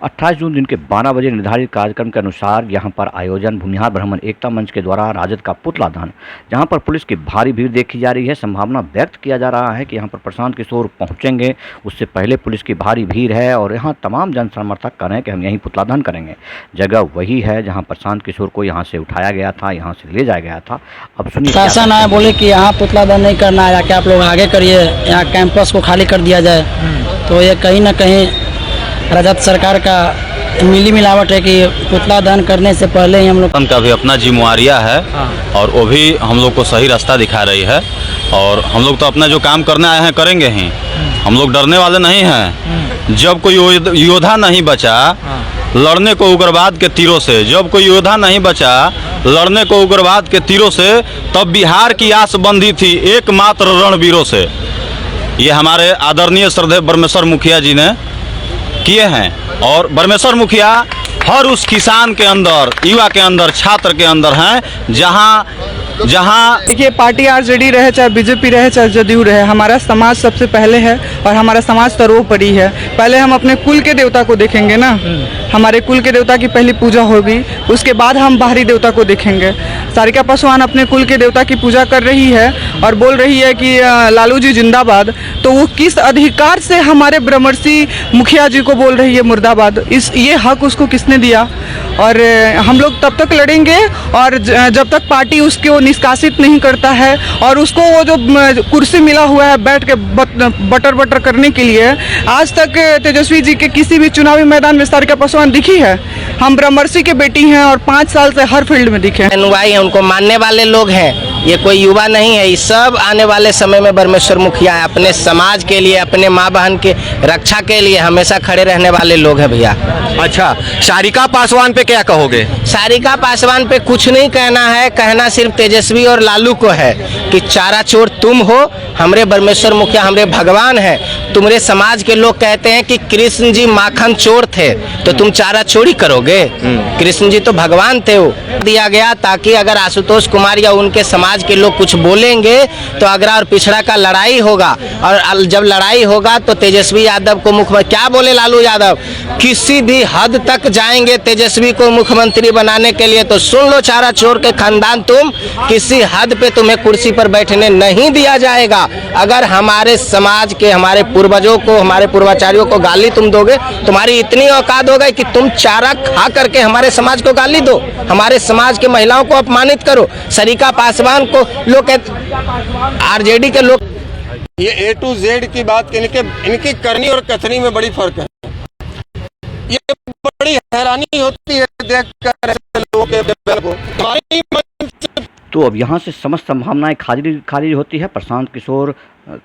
28 जून दिन के 12 बजे निर्धारित कार्यक्रम के अनुसार यहां पर आयोजन भूमिहार ब्राह्मण एकता मंच के द्वारा राजद का पुतला दान, जहां पर पुलिस की भारी भीड़ देखी जा रही है। संभावना व्यक्त किया जा रहा है कि यहां पर प्रशांत किशोर पहुंचेंगे, उससे पहले पुलिस की भारी भीड़ है और यहां तमाम जन समर्थक कर रहे हैं कि हम यहीं पुतला दान करेंगे। जगह वही है जहाँ प्रशांत किशोर को यहाँ से उठाया गया था, यहाँ से ले जाया गया था। अब सुनिए शासन आया, बोले कि यहाँ पुतला दान नहीं करना है, क्या आप लोग आगे करिए, यहाँ कैंपस को खाली कर दिया जाए। तो ये कहीं ना कहीं राजद सरकार का मिली मिलावट है कि पुतला दान करने से पहले ही हम लोग का भी अपना जिम्मेवारियाँ है और वो भी हम लोग को सही रास्ता दिखा रही है और हम लोग तो अपना जो काम करने आए हैं करेंगे ही, हम लोग डरने वाले नहीं हैं। जब कोई योद्धा नहीं बचा लड़ने को उग्रवाद के तीरों से, जब कोई योद्धा नहीं बचा लड़ने को उग्रवाद के तीरों से, तब बिहार की आस बंधी थी एकमात्र रणवीरों से। ये हमारे आदरणीय श्रद्धेय ब्रह्मेश्वर मुखिया जी ने किए हैं और ब्रह्मेश्वर मुखिया हर उस किसान के अंदर, युवा के अंदर, छात्र के अंदर हैं जहां देखिए, पार्टी आरजेडी रहे चाहे बीजेपी रहे चाहे जदयू रहे, हमारा समाज सबसे पहले है और हमारा समाज सर्वोपरि है। पहले हम अपने कुल के देवता को देखेंगे ना, हमारे कुल के देवता की पहली पूजा होगी, उसके बाद हम बाहरी देवता को देखेंगे। सारिका पासवान अपने कुल के देवता की पूजा कर रही है और बोल रही है कि लालू जी जिंदाबाद, तो वो किस अधिकार से हमारे ब्रह्मर्षि मुखिया जी को बोल रही है मुर्दाबाद? ये हक उसको किसने दिया? और हम लोग तब तक लड़ेंगे और जब तक पार्टी उसको निष्कासित नहीं करता है और उसको वो जो कुर्सी मिला हुआ है बैठ के बटर करने के लिए, आज तक तेजस्वी जी के किसी भी चुनावी मैदान में सारिका पासवान दिखी है? हम ब्रह्मर्षि के बेटी हैं और 5 साल से हर फील्ड में दिखे हैं। उनको मानने वाले लोग हैं, ये कोई युवा नहीं है। ये सब आने वाले समय में ब्रह्मेश्वर मुखिया है, अपने समाज के लिए, अपने माँ बहन के रक्षा के लिए हमेशा खड़े रहने वाले लोग हैं भैया। अच्छा, सारिका पासवान पे क्या कहोगे? सारिका पासवान पे कुछ नहीं कहना है, कहना सिर्फ तेजस्वी और लालू को है कि चारा चोर तुम हो, हमरे ब्रह्मेश्वर मुखिया हमरे भगवान है। तुम्हारे समाज के लोग कहते हैं कि कृष्ण जी माखन चोर थे, तो तुम चारा चोरी करोगे? कृष्ण जी तो भगवान थे। वो दिया गया ताकि अगर आशुतोष कुमार या उनके समाज के लोग कुछ बोलेंगे तो अगरा और पिछड़ा का लड़ाई होगा और जब लड़ाई होगा तो तेजस्वी यादव को मुख्यमंत्री, क्या बोले लालू यादव, किसी भी हद तक जाएंगे तेजस्वी को मुख्यमंत्री बनाने के लिए। तो सुन लो चारा चोर के खानदान, तुम किसी हद पे तुम्हें कुर्सी पर बैठने नहीं दिया जाएगा। अगर हमारे समाज के, हमारे पूर्वजों को, हमारे पूर्वाचार्यों को गाली तुम दोगे, तुम्हारी इतनी औकात हो गई कि तुम चारा खा करके हमारे समाज को गाली दो, हमारे समाज के महिलाओं को अपमानित करो। सरिका पासवान को लोग आरजेडी के लोग, ये A to Z की बात, इनकी करनी और कथनी में बड़ी फर्क है। ये बड़ी हैरानी होती है देखकर ऐसे लोगों के। तो अब यहाँ से समस्त संभावनाएं खारिज होती है। प्रशांत किशोर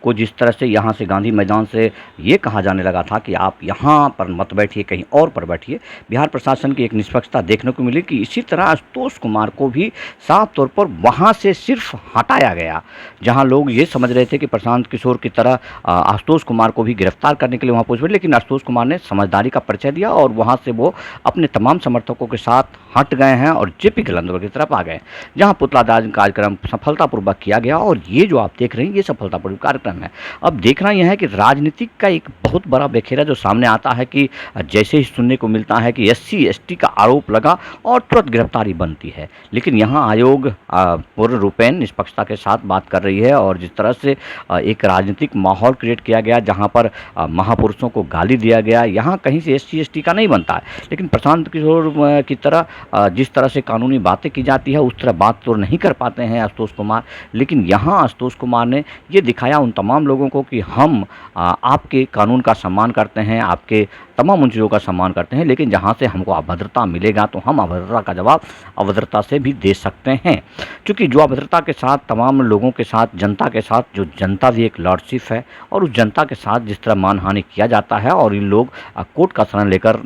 को जिस तरह से यहाँ से गांधी मैदान से ये कहा जाने लगा था कि आप यहाँ पर मत बैठिए, कहीं और पर बैठिए, बिहार प्रशासन की एक निष्पक्षता देखने को मिली कि इसी तरह आशुतोष कुमार को भी साफ तौर पर वहाँ से सिर्फ हटाया गया। जहाँ लोग ये समझ रहे थे कि प्रशांत किशोर की तरह आशुतोष कुमार को भी गिरफ्तार करने के लिए वहाँ पहुँच गए, लेकिन आशुतोष कुमार ने समझदारी का परिचय दिया और वहाँ से वो अपने तमाम समर्थकों के साथ हट गए हैं और जेपी कलंदर की तरफ आ गए, जहाँ पुतला दान कार्यक्रम सफलतापूर्वक किया गया। और ये जो आप देख रहे हैं ये सफलतापूर्वक कार्यक्रम है। अब देखना यह है कि राजनीतिक का एक बहुत बड़ा बखेरा जो सामने आता है कि जैसे ही सुनने को मिलता है कि SC ST का आरोप लगा और तुरंत गिरफ्तारी बनती है, लेकिन यहाँ आयोग पूर्ण रूपेण निष्पक्षता के साथ बात कर रही है और जिस तरह से एक राजनीतिक माहौल क्रिएट किया गया जहाँ पर महापुरुषों को गाली दिया गया, यहाँ कहीं से SC ST का नहीं बनता है। लेकिन प्रशांत किशोर की तरह जिस तरह से कानूनी बातें की जाती है उस तरह बात तो नहीं कर पाते हैं आशुतोष कुमार, लेकिन यहाँ आशुतोष कुमार ने ये दिखाया उन तमाम लोगों को कि हम आपके कानून का सम्मान करते हैं, आपके तमाम उन चीज़ों का सम्मान करते हैं, लेकिन जहाँ से हमको अभद्रता मिलेगा तो हम अभद्रता का जवाब अभद्रता से भी दे सकते हैं। क्योंकि जो अभद्रता के साथ तमाम लोगों के साथ, जनता के साथ, जो जनता भी एक लॉर्डशिप है और उस जनता के साथ जिस तरह मानहानि किया जाता है और इन लोग कोर्ट का शरण लेकर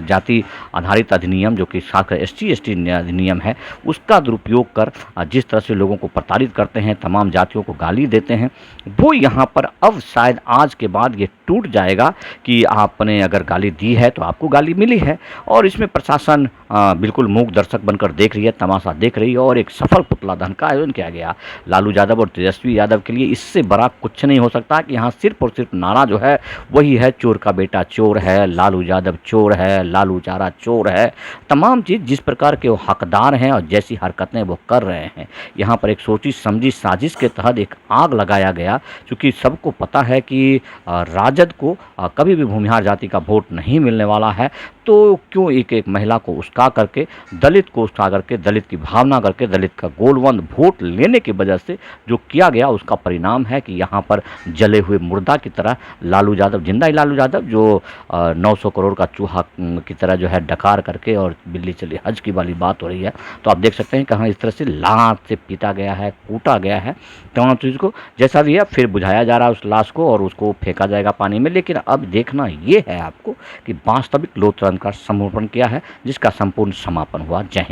जाति आधारित अधिनियम जो कि खासकर SC ST अधिनियम है उसका दुरुपयोग कर जिस तरह से लोगों को प्रताड़ित करते हैं, तमाम जातियों को गाली देते हैं, वो यहाँ पर अब शायद आज के बाद ये टूट जाएगा कि आपने अगर गाली दी है तो आपको गाली मिली है। और इसमें प्रशासन बिल्कुल मूक दर्शक बनकर देख रही है, तमाशा देख रही है और एक सफल पुतला दहन का आयोजन किया गया लालू यादव और तेजस्वी यादव के लिए। इससे बड़ा कुछ नहीं हो सकता कि यहाँ सिर्फ और सिर्फ नारा जो है वही है, चोर का बेटा चोर है, लालू यादव चोर है, लालू चारा चोर है। तमाम चीज़ जिस प्रकार के वो हकदार हैं और जैसी हरकतें वो कर रहे हैं, यहाँ पर एक सोची समझी साजिश के तहत एक आग लगाया गया। क्योंकि सबको पता है कि राजद को कभी भी भूमिहार जाति का वोट नहीं मिलने वाला है, तो क्यों एक एक महिला को उस्का करके, दलित को उस्का करके, दलित की भावना करके, दलित का गोलवंद वोट लेने की वजह से जो किया गया उसका परिणाम है कि यहाँ पर जले हुए मुर्दा की तरह लालू यादव, जिंदा ही लालू यादव जो 900 करोड़ का चूहा की तरह जो है डकार करके और बिल्ली चली हज की वाली बात हो रही है। तो आप देख सकते हैं कहाँ इस तरह से लात से पीटा गया है, कूटा गया है, तमाम चीज़ को जैसा भी है फिर बुझाया जा रहा है उस लाश को और उसको फेंका जाएगा पानी में। लेकिन अब देखना ये है आपको कि वास्तविक लोकतंत्र का समर्पण किया है जिसका संपूर्ण समापन हुआ। जय हिंद।